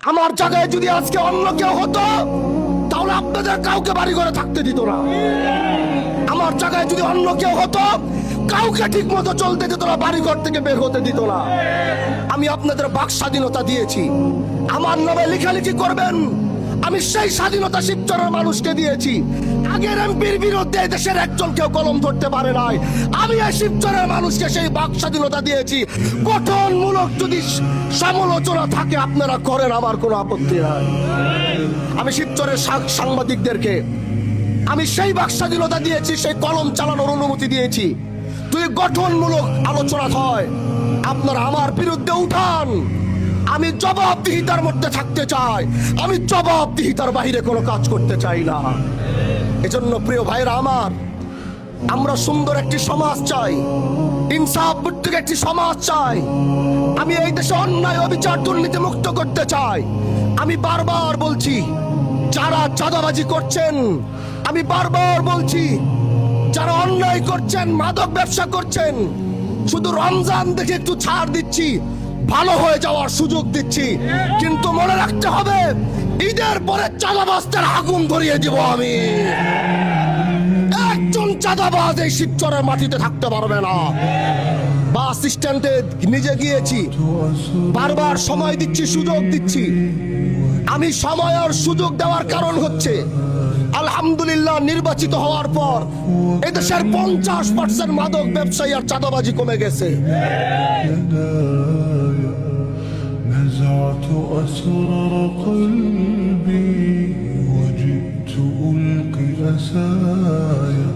আমার জায়গায় যদি আজকে অন্য কেউ হতো তাহলে আপনাদের কাউকে বাড়ি ঘরে থাকতে দিত না। আমার জায়গায় যদি অন্য কেউ হতো কাউকে ঠিক মতো চলতে দিত না, বাড়ি ঘর থেকে বের হতে দিত না। আমি আপনাদের বাক স্বাধীনতা দিয়েছি, আমার নামে লেখালেখি করবেন। আমি সেই স্বাধীনতা শিবচরের মানুষকে দিয়েছি। আগের এমপির বিরুদ্ধে দেশের একজন কেউ কলম ধরতে পারে নাই। আমি এই শিবচরের মানুষকে সেই বাক স্বাধীনতা দিয়েছি। গঠনমূলক যদি সমালোচনা থাকে আপনারা করেন, আমার কোনো আপত্তি নাই। আমি শিবচরের সাংবাদিকদেরকে আমি সেই বাক স্বাধীনতা দিয়েছি, সেই কলম চালানোর অনুমতি দিয়েছি। তুই গঠনমূলক আলোচনা হয়, আপনারা আমার বিরুদ্ধে উঠান। আমি জবাবদিহিতার মধ্যে থাকতে চাই, আমি জবাবদিহিতার বাইরে কোনো কাজ করতে চাই না। এজন্য প্রিয় ভাইরা আমার, আমরা সুন্দর একটি সমাজ চাই, ইনসাফ ভিত্তিক একটি সমাজ চাই। আমি এই দেশে অন্যায় অবিচার দুর্নীতি মুক্ত করতে চাই। আমি বারবার বলছি, যারা চাঁদাবাজি করছেন, আমি বারবার বলছি, যারা অন্যায় করছেন, মাদক ব্যবসা করছেন, শুধু রমজান দেখে একটু ছাড় দিচ্ছি, ভালো হয়ে যাওয়ার সুযোগ দিচ্ছি, কিন্তু মনে রাখতে হবে ঈদের পরে চাঁদাবাজদের আগুন ধরিয়ে দিব আমি। একজন চাঁদাবাজ এই শিবচরের মাটিতে থাকতে পারবে না। বাস স্ট্যান্ডে নিজে গিয়েছি, বারবার সময় দিচ্ছি, সুযোগ দিচ্ছি। আমি সময় আর সুযোগ দেওয়ার কারণ হচ্ছে, আলহামদুলিল্লাহ নির্বাচিত হওয়ার পর এদেশের 50% মাদক ব্যবসায়ী আর চাঁদাবাজি কমে গেছে। نزعت أسرار قلبي وجئت ألقي أسايا